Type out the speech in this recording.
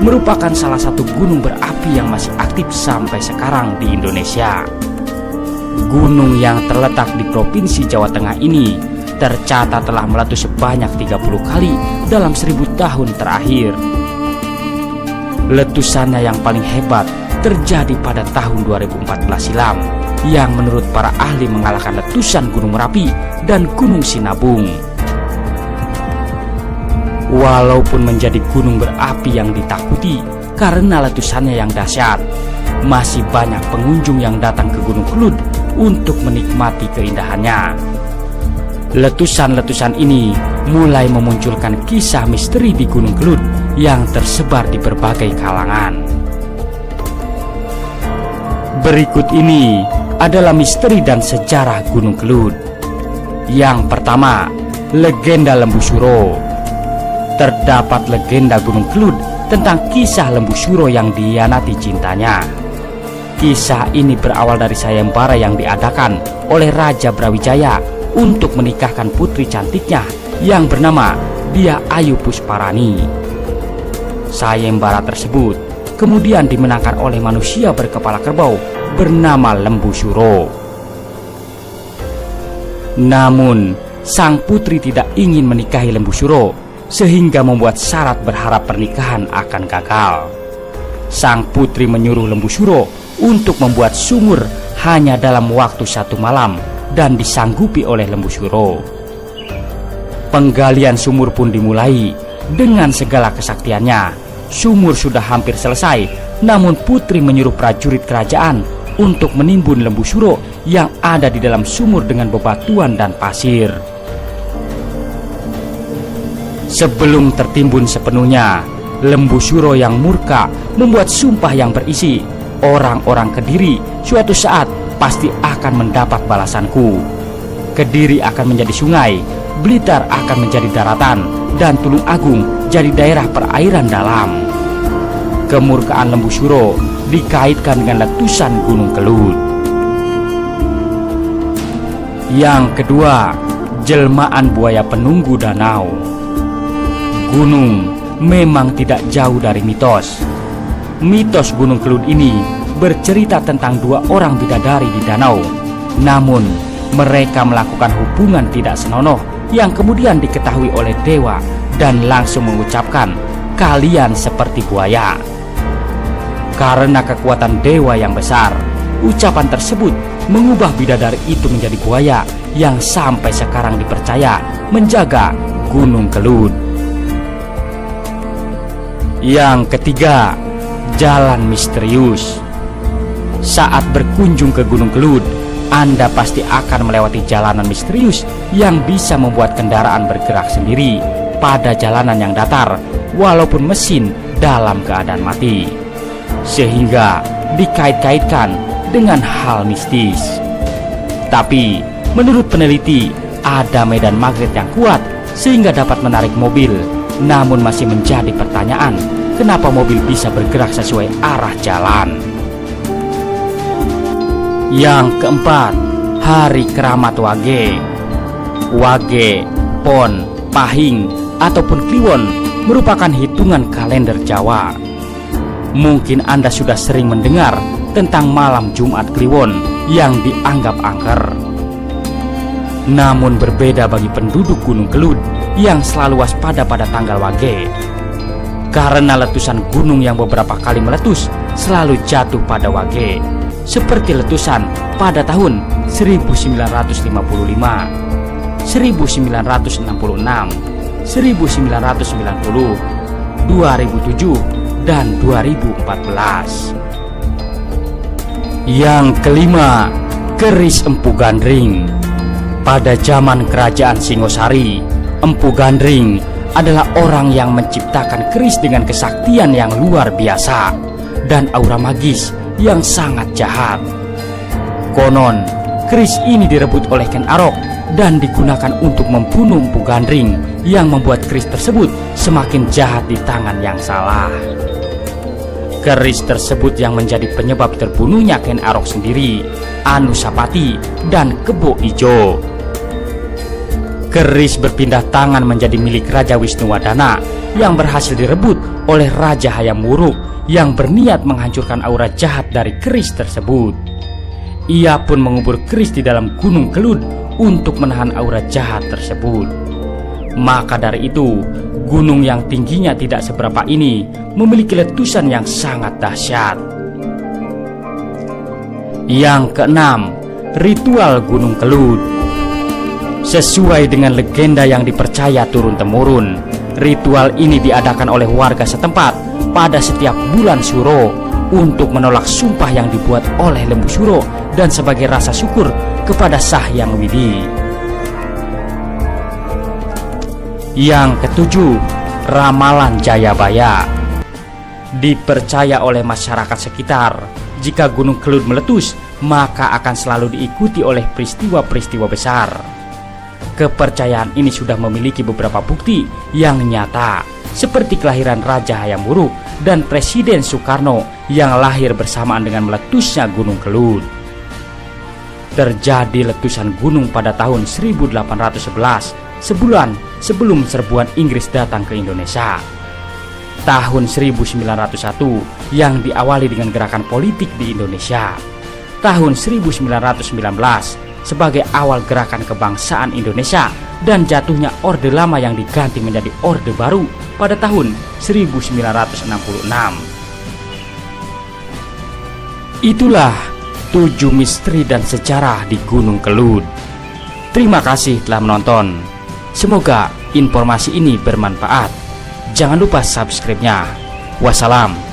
merupakan salah satu gunung berapi yang masih aktif sampai sekarang di Indonesia. Gunung yang terletak di Provinsi Jawa Tengah ini tercatat telah meletus sebanyak 30 kali dalam 1000 tahun terakhir. Letusannya yang paling hebat terjadi pada tahun 2014 silam, yang menurut para ahli mengalahkan letusan Gunung Merapi dan Gunung Sinabung. Walaupun menjadi gunung berapi yang ditakuti karena letusannya yang dahsyat, masih banyak pengunjung yang datang ke Gunung Kelud untuk menikmati keindahannya. Letusan-letusan ini mulai memunculkan kisah misteri di Gunung Kelud yang tersebar di berbagai kalangan. Berikut ini adalah misteri dan sejarah Gunung Kelud. Yang pertama, legenda Lembu Suro. Terdapat legenda Gunung Kelud tentang kisah Lembu Suro yang dihianati cintanya. Kisah ini berawal dari sayembara yang diadakan oleh Raja Brawijaya untuk menikahkan putri cantiknya yang bernama Dia Ayu Pusparani. Sayembara tersebut kemudian dimenangkan oleh manusia berkepala kerbau bernama Lembu Suro. Namun, sang putri tidak ingin menikahi Lembu Suro, sehingga membuat syarat berharap pernikahan akan gagal. Sang putri menyuruh Lembu Suro untuk membuat sumur hanya dalam waktu 1 malam, dan disanggupi oleh Lembu Suro. Penggalian sumur pun dimulai. Dengan segala kesaktiannya, sumur sudah hampir selesai, namun putri menyuruh prajurit kerajaan untuk menimbun Lembu Suro yang ada di dalam sumur dengan bebatuan dan pasir. Sebelum tertimbun sepenuhnya, Lembu Suro yang murka membuat sumpah yang berisi, "Orang-orang Kediri suatu saat pasti akan mendapat balasanku. Kediri akan menjadi sungai, Blitar akan menjadi daratan, dan Tulung Agung jadi daerah perairan dalam." Kemurkaan Lembu Suro dikaitkan dengan letusan Gunung Kelud. Yang kedua, jelmaan buaya penunggu danau. Gunung memang tidak jauh dari mitos. Mitos Gunung Kelud ini bercerita tentang 2 orang bidadari di danau. Namun, mereka melakukan hubungan tidak senonoh yang kemudian diketahui oleh dewa dan langsung mengucapkan, "Kalian seperti buaya." Karena kekuatan dewa yang besar, ucapan tersebut mengubah bidadari itu menjadi buaya yang sampai sekarang dipercaya menjaga Gunung Kelud. Yang ketiga, jalan misterius. Saat berkunjung ke Gunung Kelud, Anda pasti akan melewati jalanan misterius yang bisa membuat kendaraan bergerak sendiri pada jalanan yang datar, walaupun mesin dalam keadaan mati, sehingga dikait-kaitkan dengan hal mistis. Tapi menurut peneliti, ada medan magnet yang kuat sehingga dapat menarik mobil. Namun masih menjadi pertanyaan, kenapa mobil bisa bergerak sesuai arah jalan. Yang keempat, hari keramat Wage. Wage, Pon, Pahing, ataupun Kliwon merupakan hitungan kalender Jawa. Mungkin Anda sudah sering mendengar tentang malam Jumat Kliwon yang dianggap angker. Namun berbeda bagi penduduk Gunung Kelud yang selalu waspada pada tanggal Wage. Karena letusan gunung yang beberapa kali meletus selalu jatuh pada Wage, seperti letusan pada tahun 1955, 1966, 1990, 2007, dan 2014. Yang kelima, keris Empu Gandring. Pada zaman kerajaan Singosari, Empu Gandring adalah orang yang menciptakan keris dengan kesaktian yang luar biasa dan aura magis yang sangat jahat. Konon, keris ini direbut oleh Ken Arok dan digunakan untuk membunuh Empu Gandring, yang membuat keris tersebut semakin jahat di tangan yang salah. Keris tersebut yang menjadi penyebab terbunuhnya Ken Arok sendiri, Anusapati, dan Kebo Ijo. Keris berpindah tangan menjadi milik Raja Wisnuwardana yang berhasil direbut oleh Raja Hayam Wuruk yang berniat menghancurkan aura jahat dari keris tersebut. Ia pun mengubur keris di dalam Gunung Kelud untuk menahan aura jahat tersebut. Maka dari itu, gunung yang tingginya tidak seberapa ini memiliki letusan yang sangat dahsyat. Yang keenam, ritual Gunung Kelud. Sesuai dengan legenda yang dipercaya turun-temurun, ritual ini diadakan oleh warga setempat pada setiap bulan Suro untuk menolak sumpah yang dibuat oleh Lembu Suro dan sebagai rasa syukur kepada Sang Hyang Widi. Yang ketujuh, ramalan Jayabaya. Dipercaya oleh masyarakat sekitar, jika Gunung Kelud meletus, maka akan selalu diikuti oleh peristiwa-peristiwa besar. Kepercayaan ini sudah memiliki beberapa bukti yang nyata, seperti kelahiran Raja Hayam Wuruk dan Presiden Soekarno yang lahir bersamaan dengan meletusnya Gunung Kelud. Terjadi letusan gunung pada tahun 1811, sebulan sebelum serbuan Inggris datang ke Indonesia. Tahun 1901 yang diawali dengan gerakan politik di Indonesia. Tahun 1919 sebagai awal gerakan kebangsaan Indonesia dan jatuhnya Orde Lama yang diganti menjadi Orde Baru pada tahun 1966. Itulah 7 misteri dan sejarah di Gunung Kelud. Terima kasih telah menonton. Semoga informasi ini bermanfaat. Jangan lupa subscribe-nya. Wassalam.